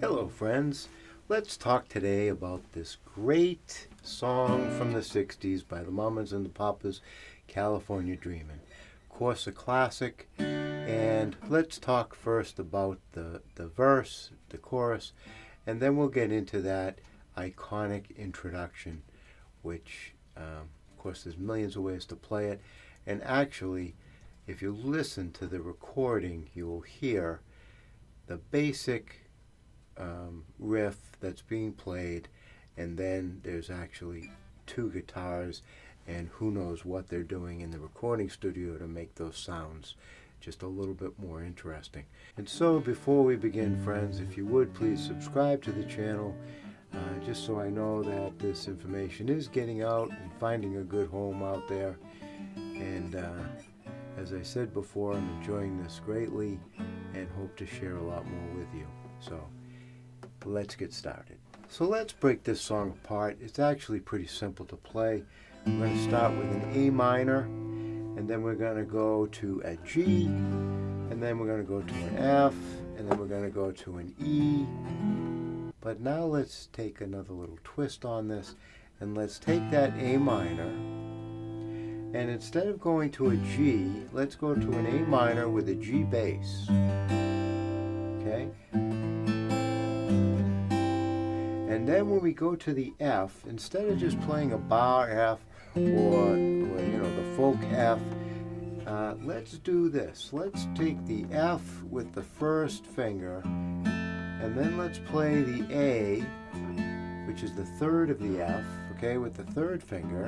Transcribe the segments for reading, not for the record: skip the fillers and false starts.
Hello friends, let's talk today about this great song from the 60s by the Mamas and the Papas, California Dreamin'. Of course a classic, and let's talk first about the verse, the chorus, and then we'll get into that iconic introduction, which of course there's millions of ways to play it, and actually if you listen to the recording you will hear the basic riff that's being played, and then there's actually two guitars, and who knows what they're doing in the recording studio to make those sounds just a little bit more interesting. And so before we begin, friends, if you would please subscribe to the channel, just so I know that this information is getting out and finding a good home out there. And as I said before, I'm enjoying this greatly and hope to share a lot more with you. So let's get started. So let's break this song apart. It's actually pretty simple to play. We're going to start with an A minor, and then we're going to go to a G, and then we're going to go to an F, and then we're going to go to an E. But now let's take another little twist on this, and let's take that A minor, and instead of going to a G, let's go to an A minor with a G bass. Okay? And then when we go to the F, instead of just playing a bar F or the folk F, let's do this. Let's take the F with the first finger, and then let's play the A, which is the third of the F, okay, with the third finger,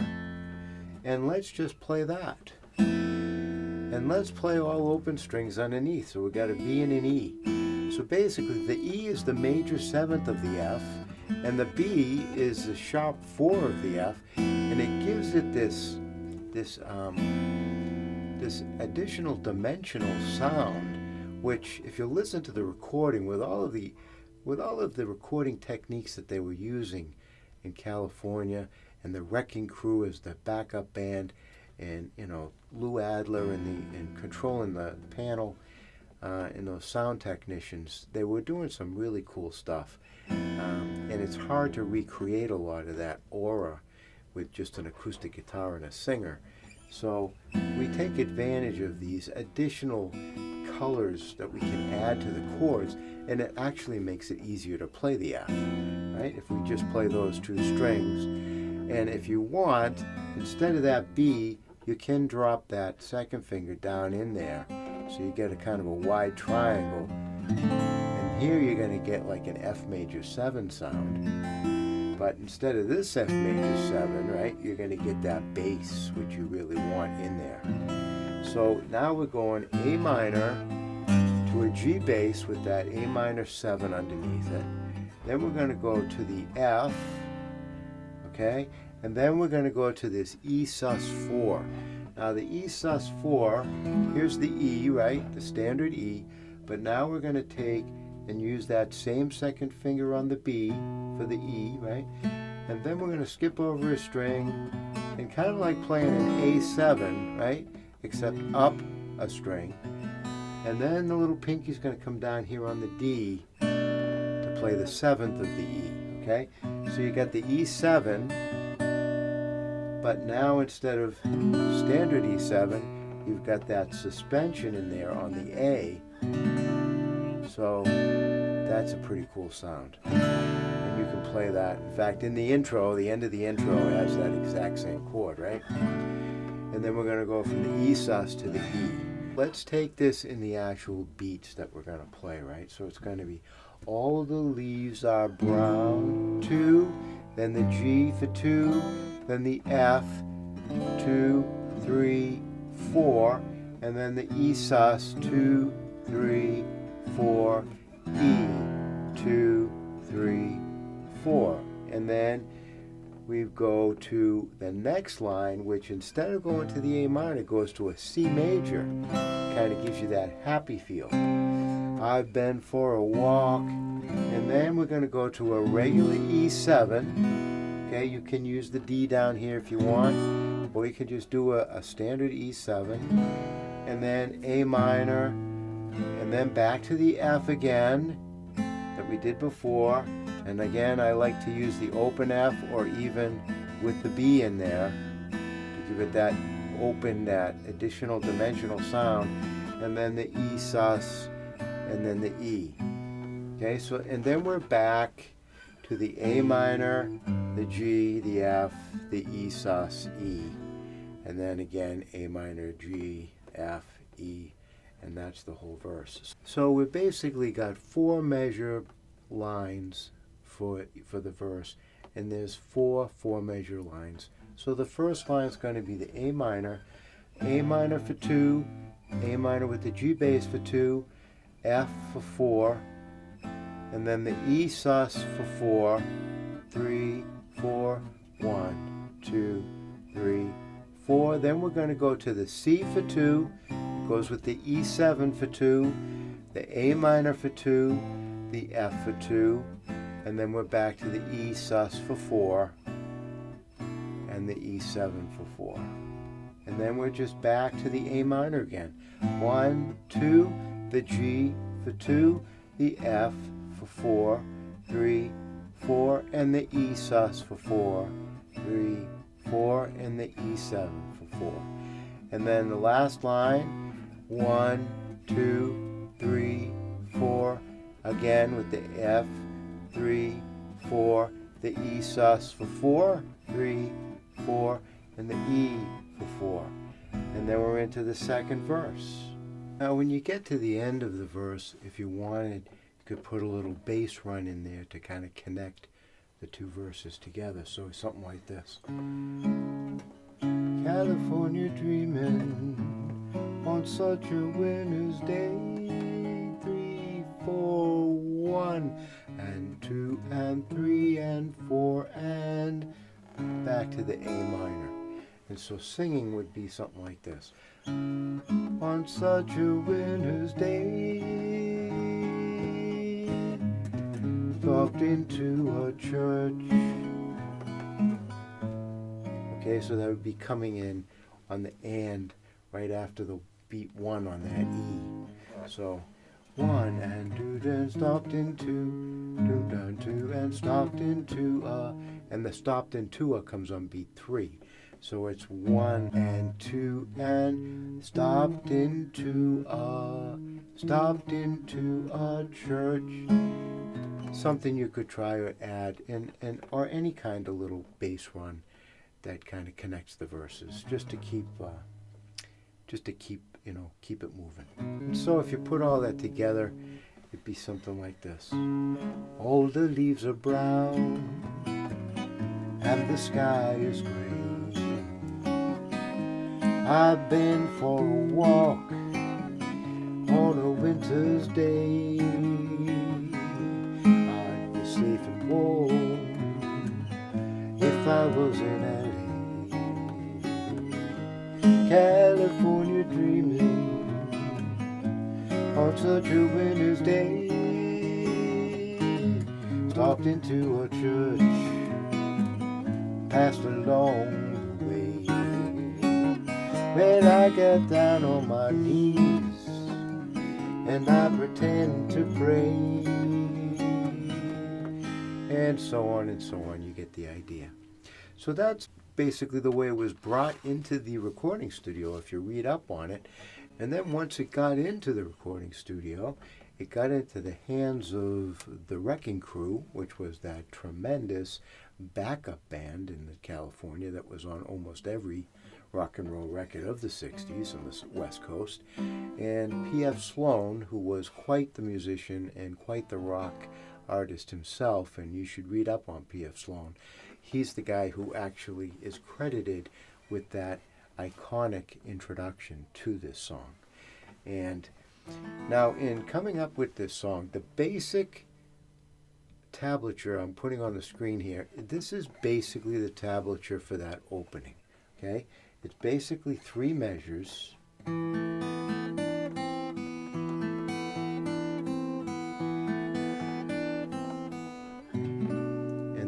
and let's just play that. And let's play all open strings underneath. So we've got a B and an E. So basically the E is the major seventh of the F, and the B is the sharp 4 of the F, and it gives it this additional dimensional sound, which if you listen to the recording with all of the recording techniques that they were using in California, and the Wrecking Crew as the backup band, and Lou Adler and controlling the panel, and those sound technicians, they were doing some really cool stuff. And it's hard to recreate a lot of that aura with just an acoustic guitar and a singer. So we take advantage of these additional colors that we can add to the chords, and it actually makes it easier to play the F, right? If we just play those two strings. And if you want, instead of that B, you can drop that second finger down in there, so you get a kind of a wide triangle. And here you're going to get like an F major 7 sound. But instead of this F major 7, right, you're going to get that bass, which you really want in there. So now we're going A minor to a G bass with that A minor 7 underneath it. Then we're going to go to the F, okay? And then we're going to go to this E sus4. Now the E sus4, here's the E, right? The standard E. But now we're going to take and use that same second finger on the B for the E, right? And then we're going to skip over a string and kind of like playing an A7, right? Except up a string. And then the little pinky's going to come down here on the D to play the 7th of the E, okay? So you got the E7, but now instead of standard E7, you've got that suspension in there on the A. So that's a pretty cool sound. And you can play that. In fact, in the intro, the end of the intro has that exact same chord, right? And then we're going to go from the E sus to the E. Let's take this in the actual beats that we're going to play, right? So it's going to be all the leaves are brown, 2, then the G for 2, then the F, 2, 3, 4, and then the E sus, 2, 3, 4, E, 2, 3, 4. And then we go to the next line, which instead of going to the A minor, goes to a C major. Kind of gives you that happy feel. I've been for a walk. And then we're going to go to a regular E7. Okay, you can use the D down here if you want, or you can just do a standard E7. And then A minor, and then back to the F again, that we did before. And again, I like to use the open F or even with the B in there to give it that open, that additional dimensional sound. And then the E sus, and then the E. Okay, so, and then we're back to the A minor, the G, the F, the E sus, E. And then again, A minor, G, F, E, and that's the whole verse. So we've basically got 4 measure lines for the verse, and there's 4 measure lines. So the first line is going to be the A minor for 2, A minor with the G bass for 2, F for 4, and then the E sus for 4, 3, 4, 1, 2, 3, 4. Then we're going to go to the C for 2, it goes with the E7 for 2, the A minor for 2, the F for 2, and then we're back to the E sus for 4, and the E7 for 4. And then we're just back to the A minor again. 1, 2, the G for 2, the F for 4, 3, 4, and the E sus for 4, 3, 4, and the E7 for 4. And then the last line, 1, 2, 3, 4, again with the F, 3, 4, the E sus for 4, 3, 4, and the E for 4. And then we're into the second verse. Now when you get to the end of the verse, if you wanted, you could put a little bass run in there to kind of connect the 2 verses together. So something like this. California dreaming on such a winter's day. 3, 4, 1, and 2, and 3, and 4, and back to the A minor. And so singing would be something like this. On such a winter's day, dropped into a church. Okay, so that would be coming in on the and right after the beat 1 on that E. So 1 and 2, then stopped into 2, down 2, and stopped into and the stopped into comes on beat 3. So it's 1 and 2 and stopped into a church. Something you could try or add, and or any kind of little bass run that kind of connects the verses, just to keep keep it moving. And so if you put all that together, it'd be something like this. All the leaves are brown and the sky is gray. I've been for a walk on a winter's day. I'd be safe and warm if I was in LA. California dreaming on such a winter's day. Stopped into a church, passed along the way. When I get down on my knees and I pretend to pray, and so on and so on. You get the idea. So that's basically the way it was brought into the recording studio, if you read up on it. And then once it got into the recording studio, it got into the hands of the Wrecking Crew, which was that tremendous backup band in California that was on almost every rock and roll record of the 60s on the West Coast, and P.F. Sloan, who was quite the musician and quite the rock artist himself, and you should read up on P.F. Sloan. He's the guy who actually is credited with that iconic introduction to this song. And now in coming up with this song, the basic tablature I'm putting on the screen here, this is basically the tablature for that opening. Okay? It's basically 3 measures. And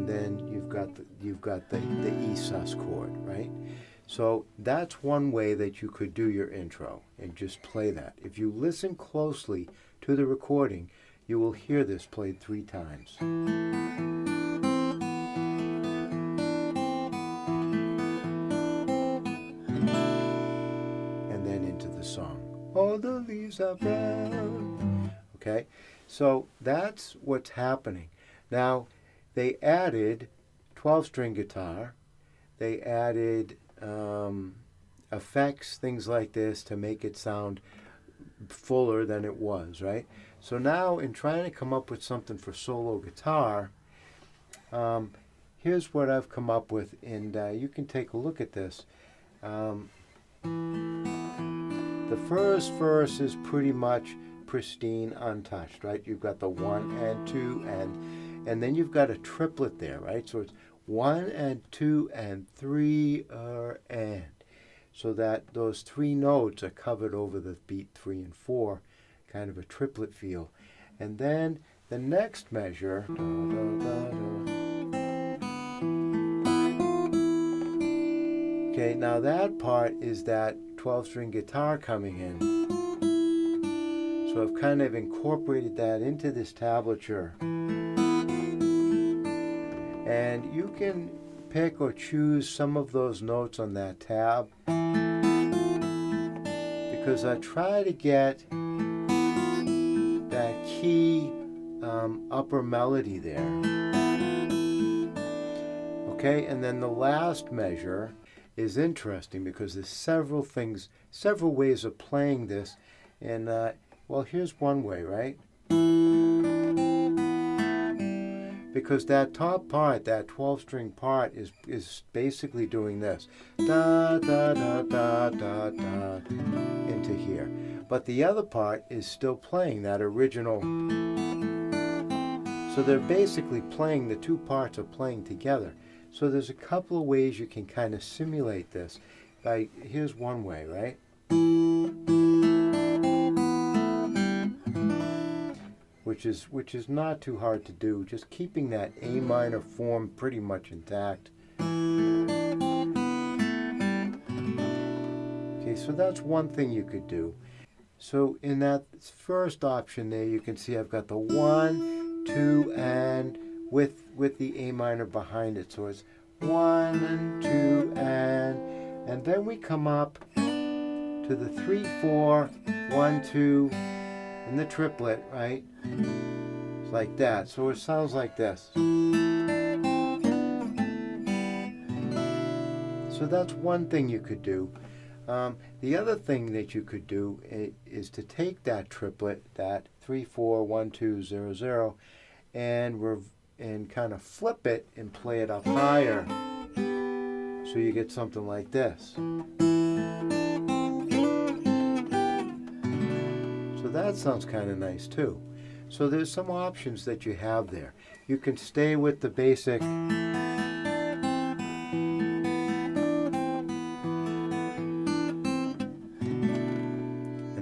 then you've got the E sus chord, right? So that's one way that you could do your intro and just play that. If you listen closely to the recording, you will hear this played 3 times. And then into the song. All the leaves are brown. Okay, so that's what's happening. Now, they added 12-string guitar. They added effects, things like this, to make it sound fuller than it was, right? So now, in trying to come up with something for solo guitar, here's what I've come up with, and you can take a look at this. The first verse is pretty much pristine, untouched, right? You've got the 1 and 2, and then you've got a triplet there, right? So it's 1 and 2 and 3 and. So that those 3 notes are covered over the beat 3 and 4, kind of a triplet feel. And then the next measure, okay, now that part is that 12-string guitar coming in. So I've kind of incorporated that into this tablature. And you can pick or choose some of those notes on that tab, because I try to get that key upper melody there. Okay, and then the last measure is interesting because there's several ways of playing this. And well, here's one way, right? Because that top part, that 12-string part, is basically doing this. Da, da, da, da, da, da, into here. But the other part is still playing that original. So they're basically playing, the 2 parts are playing together. So there's a couple of ways you can kind of simulate this. Here's one way, right? Which is not too hard to do, just keeping that A minor form pretty much intact. Okay, so that's one thing you could do. So in that first option there, you can see I've got the 1, 2, and with the A minor behind it. So it's 1 and 2 and then we come up to the 3, 4, 1, 2, and the triplet, right? It's like that. So it sounds like this. So that's one thing you could do. The other thing that you could do is to take that triplet, that 3, 4, 1, 2, 0, 0, and kind of flip it and play it up higher. So you get something like this. So that sounds kind of nice too. So there's some options that you have there. You can stay with the basic. And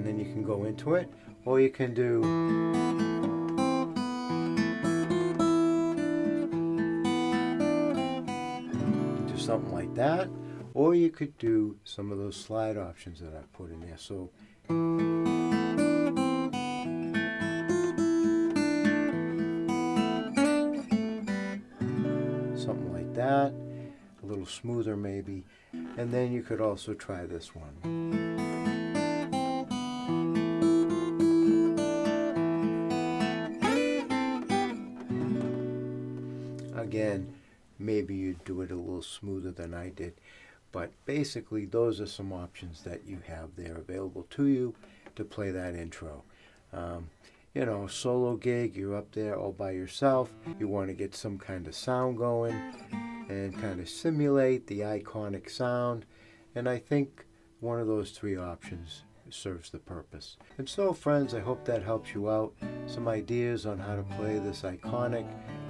then you can go into it. Or you can do something like that, or you could do some of those slide options that I put in there. So something like that, a little smoother maybe, and then you could also try this one. Again, maybe you'd do it a little smoother than I did, but basically those are some options that you have there available to you to play that intro. You know, solo gig, you're up there all by yourself, you want to get some kind of sound going and kind of simulate the iconic sound, and I think one of those 3 options serves the purpose. And so friends, I hope that helps you out. Some ideas on how to play this iconic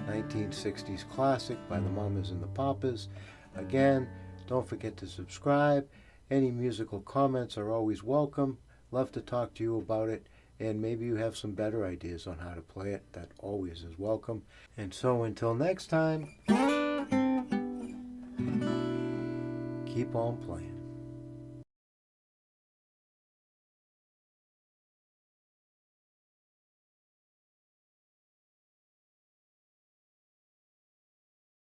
1960s classic by the Mamas and the Papas. Again, don't forget to subscribe. Any musical comments are always welcome. Love to talk to you about it, and maybe you have some better ideas on how to play it. That always is welcome. And so until next time, keep on playing.